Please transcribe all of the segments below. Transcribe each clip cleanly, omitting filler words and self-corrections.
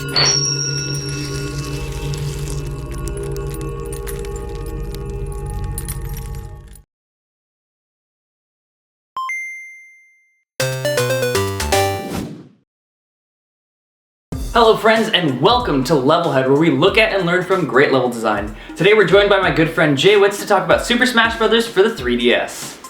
Hello friends, and welcome to LevelHead, where we look at and learn from great level design. Today we're joined by my good friend JWittz to talk about Super Smash Bros. For the 3DS.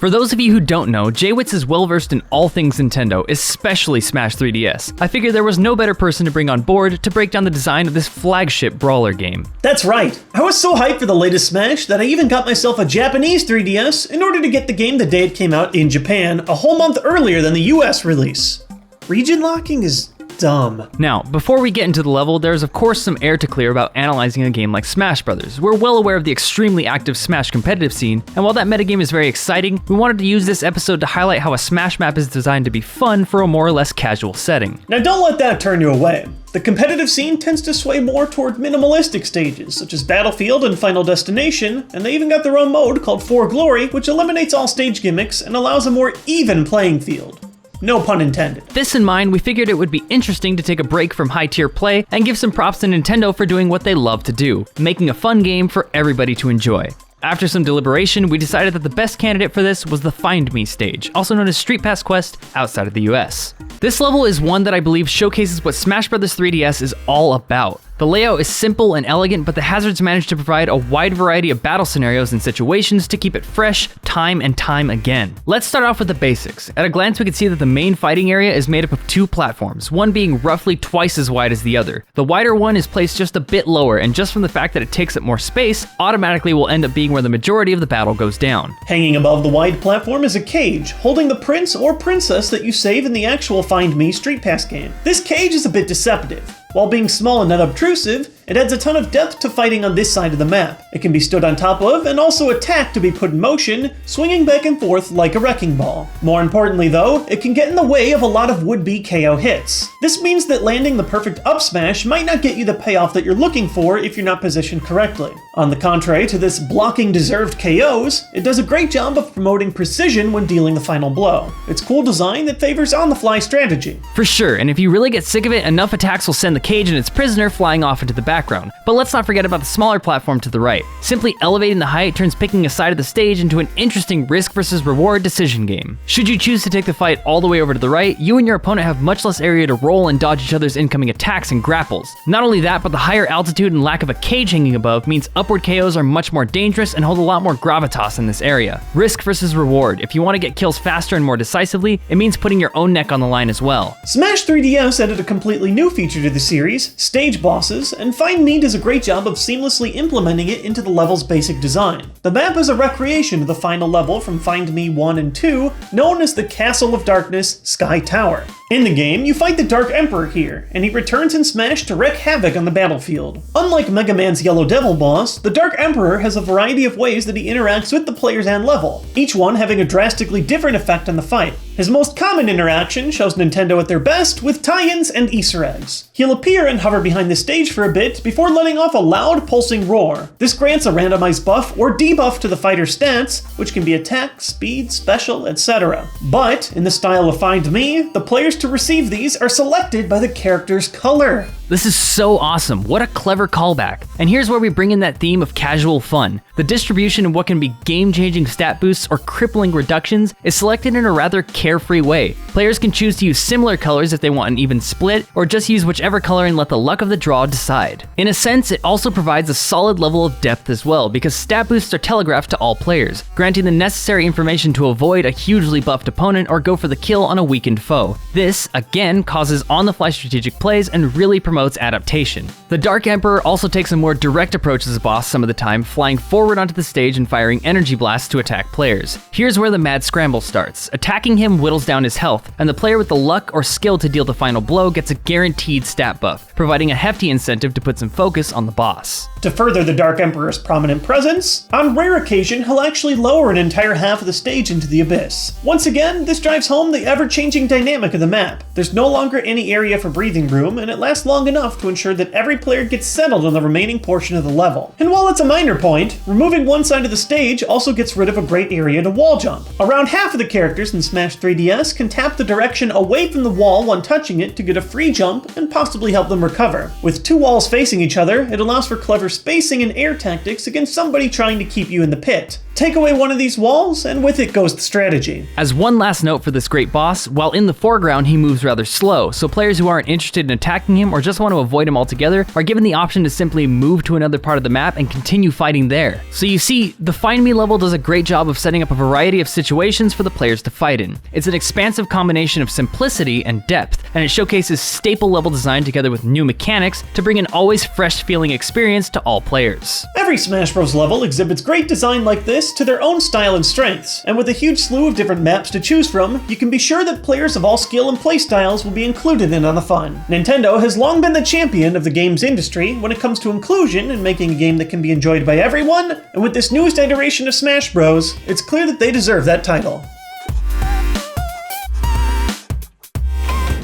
For those of you who don't know, JWittz is well versed in all things Nintendo, especially Smash 3DS. I figured there was no better person to bring on board to break down the design of this flagship brawler game. That's right. I was so hyped for the latest Smash that I even got myself a Japanese 3DS in order to get the game the day it came out in Japan, a whole month earlier than the US release. Region locking is dumb. Now, before we get into the level, there's of course some air to clear about analyzing a game like Smash Bros. We're well aware of the extremely active Smash competitive scene, and while that metagame is very exciting, we wanted to use this episode to highlight how a Smash map is designed to be fun for a more or less casual setting. Now don't let that turn you away. The competitive scene tends to sway more toward minimalistic stages, such as Battlefield and Final Destination, and they even got their own mode called For Glory, which eliminates all stage gimmicks and allows a more even playing field. No pun intended. This in mind, we figured it would be interesting to take a break from high-tier play and give some props to Nintendo for doing what they love to do, making a fun game for everybody to enjoy. After some deliberation, we decided that the best candidate for this was the Find Me stage, also known as Street Pass Quest outside of the US. This level is one that I believe showcases what Smash Bros. 3DS is all about. The layout is simple and elegant, but the hazards manage to provide a wide variety of battle scenarios and situations to keep it fresh, time and time again. Let's start off with the basics. At a glance, we can see that the main fighting area is made up of two platforms, one being roughly twice as wide as the other. The wider one is placed just a bit lower, and just from the fact that it takes up more space, automatically will end up being where the majority of the battle goes down. Hanging above the wide platform is a cage, holding the prince or princess that you save in the actual Find Me Street Pass game. This cage is a bit deceptive. While being small and not obtrusive, it adds a ton of depth to fighting on this side of the map. It can be stood on top of and also attacked to be put in motion, swinging back and forth like a wrecking ball. More importantly though, it can get in the way of a lot of would-be KO hits. This means that landing the perfect up smash might not get you the payoff that you're looking for if you're not positioned correctly. On the contrary to this blocking deserved KOs, it does a great job of promoting precision when dealing the final blow. It's cool design that favors on-the-fly strategy. For sure, and if you really get sick of it, enough attacks will send the cage and its prisoner flying off into the background. But let's not forget about the smaller platform to the right. Simply elevating the height turns picking a side of the stage into an interesting risk versus reward decision game. Should you choose to take the fight all the way over to the right, you and your opponent have much less area to roll and dodge each other's incoming attacks and grapples. Not only that, but the higher altitude and lack of a cage hanging above means upward KOs are much more dangerous and hold a lot more gravitas in this area. Risk versus reward. If you want to get kills faster and more decisively, it means putting your own neck on the line as well. Smash 3DS added a completely new feature to the series, stage bosses, and Find Me does a great job of seamlessly implementing it into the level's basic design. The map is a recreation of the final level from Find Me 1 and 2, known as the Castle of Darkness Sky Tower. In the game, you fight the Dark Emperor here, and he returns in Smash to wreak havoc on the battlefield. Unlike Mega Man's Yellow Devil boss, the Dark Emperor has a variety of ways that he interacts with the players and level, each one having a drastically different effect on the fight. His most common interaction shows Nintendo at their best with tie-ins and Easter eggs. He'll appear and hover behind the stage for a bit before letting off a loud pulsing roar. This grants a randomized buff or debuff to the fighter's stats, which can be attack, speed, special, etc. But, in the style of Find Me, the players to receive these are selected by the character's color. This is so awesome, what a clever callback. And here's where we bring in that theme of casual fun. The distribution of what can be game-changing stat boosts or crippling reductions is selected in a rather carefree way. Players can choose to use similar colors if they want an even split, or just use whichever color and let the luck of the draw decide. In a sense, it also provides a solid level of depth as well, because stat boosts are telegraphed to all players, granting the necessary information to avoid a hugely buffed opponent or go for the kill on a weakened foe. This, again, causes on-the-fly strategic plays and really promotes adaptation. The Dark Emperor also takes a more direct approach as a boss some of the time, flying forward onto the stage and firing energy blasts to attack players. Here's where the mad scramble starts. Attacking him whittles down his health, and the player with the luck or skill to deal the final blow gets a guaranteed stat buff, providing a hefty incentive to put some focus on the boss. To further the Dark Emperor's prominent presence, on rare occasion he'll actually lower an entire half of the stage into the abyss. Once again, this drives home the ever-changing dynamic of the map. There's no longer any area for breathing room, and it lasts long long enough to ensure that every player gets settled on the remaining portion of the level. And while it's a minor point, removing one side of the stage also gets rid of a great area to wall jump. Around half of the characters in Smash 3DS can tap the direction away from the wall when touching it to get a free jump and possibly help them recover. With two walls facing each other, it allows for clever spacing and air tactics against somebody trying to keep you in the pit. Take away one of these walls, and with it goes the strategy. As one last note for this great boss, while in the foreground he moves rather slow, so players who aren't interested in attacking him or just want to avoid him altogether are given the option to simply move to another part of the map and continue fighting there. So you see, the Find Me level does a great job of setting up a variety of situations for the players to fight in. It's an expansive combination of simplicity and depth, and it showcases staple level design together with new mechanics to bring an always fresh feeling experience to all players. Every Smash Bros. Level exhibits great design like this to their own style and strengths, and with a huge slew of different maps to choose from, you can be sure that players of all skill and play styles will be included in on the fun. Nintendo has long been the champion of the games industry when it comes to inclusion and making a game that can be enjoyed by everyone, and with this newest iteration of Smash Bros., it's clear that they deserve that title.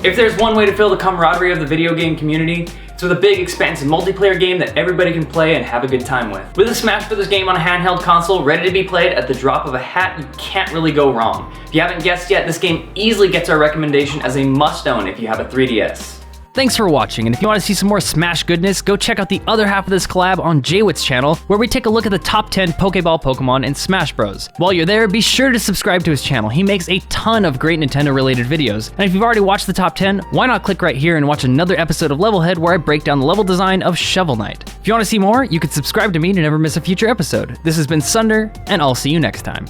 If there's one way to feel the camaraderie of the video game community, it's with a big, expansive multiplayer game that everybody can play and have a good time with. With a Smash Bros. Game on a handheld console ready to be played at the drop of a hat, you can't really go wrong. If you haven't guessed yet, this game easily gets our recommendation as a must-own if you have a 3DS. Thanks for watching, and if you want to see some more Smash goodness, go check out the other half of this collab on JWittz channel, where we take a look at the top 10 Pokeball Pokemon in Smash Bros. While you're there, be sure to subscribe to his channel. He makes a ton of great Nintendo-related videos, and if you've already watched the top 10, why not click right here and watch another episode of LevelHead where I break down the level design of Shovel Knight. If you want to see more, you can subscribe to me to never miss a future episode. This has been Sunder, and I'll see you next time.